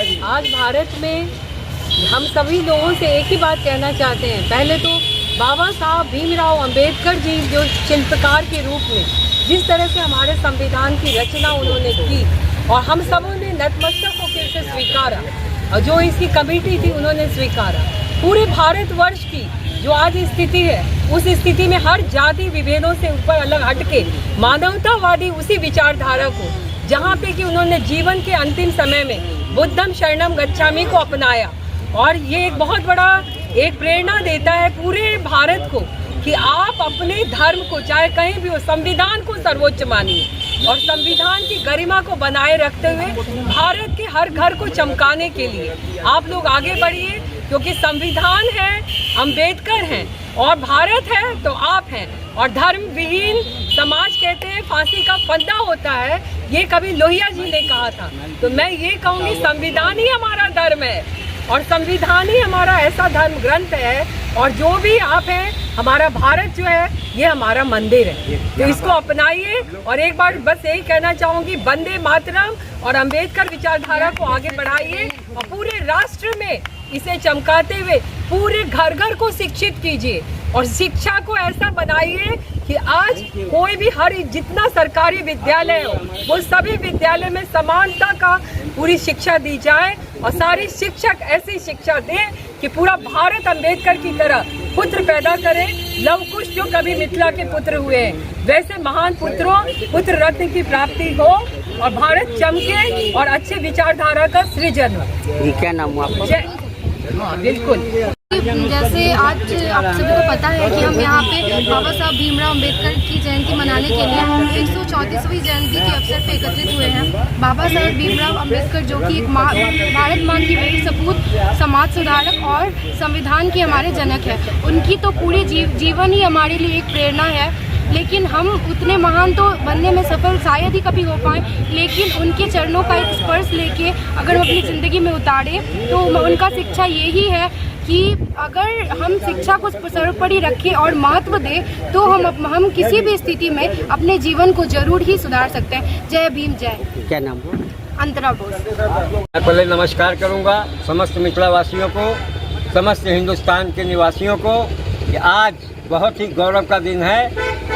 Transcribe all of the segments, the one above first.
आज भारत में हम सभी लोगों से एक ही बात कहना चाहते हैं। पहले तो बाबा साहब भीमराव अंबेडकर जी जो शिल्पकार के रूप में जिस तरह से हमारे संविधान की रचना उन्होंने की और हम सबों ने नतमस्तक होकर इसे स्वीकारा और जो इसकी कमेटी थी उन्होंने स्वीकारा। पूरे भारतवर्ष की जो आज स्थिति है उस स्थिति में हर जाति विभेदों से ऊपर अलग हटके मानवतावादी उसी विचारधारा को जहाँ पे कि उन्होंने जीवन के अंतिम समय में बुद्धम शरणम गच्छामि को अपनाया और ये एक बहुत बड़ा एक प्रेरणा देता है पूरे भारत को कि आप अपने धर्म को चाहे कहीं भी हो संविधान को सर्वोच्च मानिए और संविधान की गरिमा को बनाए रखते हुए भारत के हर घर को चमकाने के लिए आप लोग आगे बढ़िए क्योंकि संविधान है, अंबेडकर हैं और भारत है तो आप हैं और धर्म विहीन समाज कहते हैं फांसी का फंदा होता है, ये कभी लोहिया जी ने कहा था। तो मैं ये कहूँगी संविधान ही हमारा धर्म है और संविधान ही हमारा ऐसा धर्म ग्रंथ है और जो भी आप हैं हमारा भारत जो है ये हमारा मंदिर है, तो इसको अपनाइए। और एक बार बस यही कहना चाहूँगी वंदे मातरम और अंबेडकर विचारधारा को आगे बढ़ाइए और पूरे राष्ट्र में इसे चमकाते हुए पूरे घर घर को शिक्षित कीजिए और शिक्षा को ऐसा बनाइए कि आज कोई भी हर जितना सरकारी विद्यालय हो वो सभी विद्यालय में समानता का पूरी शिक्षा दी जाए और सारे शिक्षक ऐसी शिक्षा दें कि पूरा भारत अंबेडकर की तरह पुत्र पैदा करे। लव कुश जो कभी मिथिला के पुत्र हुए हैं वैसे महान पुत्र रत्न की प्राप्ति हो और भारत चमके और अच्छे विचारधारा का सृजन हो। क्या नाम हुआ आपका? बिल्कुल जैसे आज आप सभी को पता है कि हम यहाँ पे बाबा साहब भीमराव अंबेडकर की जयंती मनाने के लिए 134वीं जयंती के अवसर पे एकत्रित हुए हैं। बाबा साहब भीमराव अंबेडकर जो कि एक भारत माँ की बेटी सपूत समाज सुधारक और संविधान के हमारे जनक है, उनकी तो पूरी जीवन ही हमारे लिए एक प्रेरणा है। लेकिन हम उतने महान तो बनने में सफल शायद ही कभी हो पाएँ, लेकिन उनके चरणों का एक स्पर्श लेके अगर हम अपनी ज़िंदगी में उतारें तो उनका शिक्षा यही है कि अगर हम शिक्षा को सर्वोपरि रखें और महत्व दें तो हम किसी भी स्थिति में अपने जीवन को जरूर ही सुधार सकते हैं। जय भीम जय। क्या नाम है? अंतरा बोस। मैं पहले नमस्कार करूंगा समस्त मिथिला वासियों को, समस्त हिंदुस्तान के निवासियों को कि आज बहुत ही गौरव का दिन है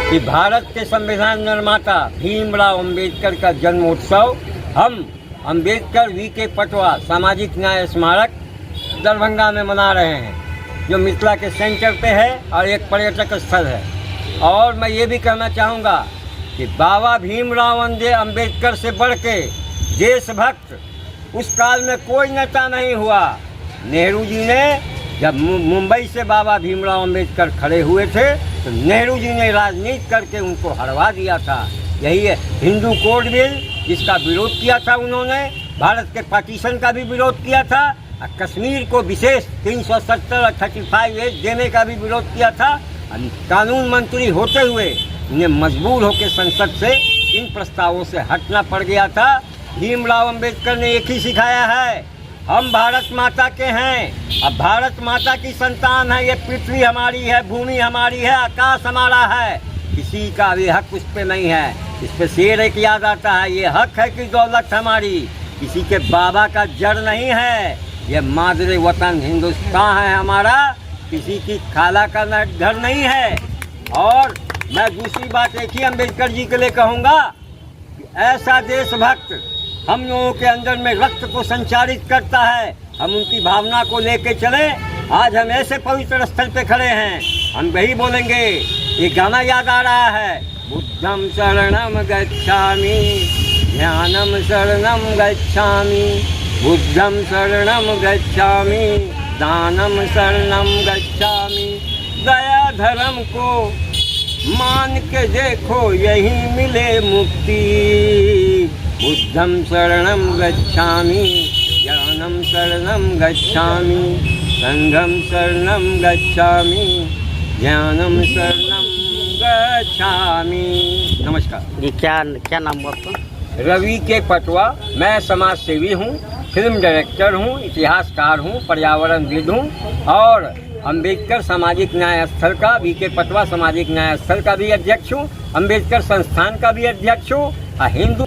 कि भारत के संविधान निर्माता भीमराव अंबेडकर का जन्मोत्सव हम अंबेडकर वीके पटवा सामाजिक न्याय स्मारक दरभंगा में मना रहे हैं जो मिथिला के सेंटर पे है और एक पर्यटक स्थल है। और मैं ये भी कहना चाहूँगा कि बाबा भीमराव अंबेडकर से बढ़ के देशभक्त उस काल में कोई नेता नहीं हुआ। नेहरू जी ने जब मुंबई से बाबा भीमराव अंबेडकर खड़े हुए थे तो नेहरू जी ने राजनीति करके उनको हरवा दिया था। यही है हिंदू कोड बिल जिसका विरोध किया था उन्होंने, भारत के पार्टीशन का भी विरोध किया था और कश्मीर को विशेष 370 और 35A देने का भी विरोध किया था। कानून मंत्री होते हुए उन्हें मजबूर होकर संसद से इन प्रस्तावों से हटना पड़ गया था। भीमराव अंबेडकर ने एक ही सिखाया है, हम भारत माता के हैं, अब भारत माता की संतान है, ये पृथ्वी हमारी है, भूमि हमारी है, आकाश हमारा है, किसी का भी हक उस पर नहीं है। इस पर शेर एक याद आता है, ये हक है कि दौलत हमारी, किसी के बाबा का जड़ नहीं है, ये मादरे वतन हिंदुस्तान है हमारा, किसी की खाला का घर नहीं है। और मैं दूसरी बात एक ही अंबेडकर जी के लिए कहूँगा कि ऐसा देशभक्त हम लोगों के अंदर में रक्त को संचारित करता है, हम उनकी भावना को लेके चले। आज हम ऐसे पवित्र स्थल पे खड़े हैं, हम वही बोलेंगे। ये गाना याद आ रहा है, बुद्धम शरणम गच्छामि, ज्ञानम शरणम गच्छामि, बुद्धम शरणम गच्छामि, दानम शरणम गच्छामि। दया धर्म को मान के देखो यही मिले मुक्ति, बुद्धम शरणम गच्छामि, ज्ञानम शरणम गच्छामि, संघम शरणम गच्छामि, ज्ञानम शरणम गच्छामि। नमस्कार। ये क्या नाम हुआ आपका? रवि के पटवा। मैं समाज सेवी हूँ, फिल्म डायरेक्टर हूँ, इतिहासकार हूँ, पर्यावरणविद हूँ और अंबेडकर सामाजिक न्याय स्थल का, वीके पटवा सामाजिक न्याय स्थल का भी अध्यक्ष हूँ, अंबेडकर संस्थान का भी अध्यक्ष हूँ, हिंदू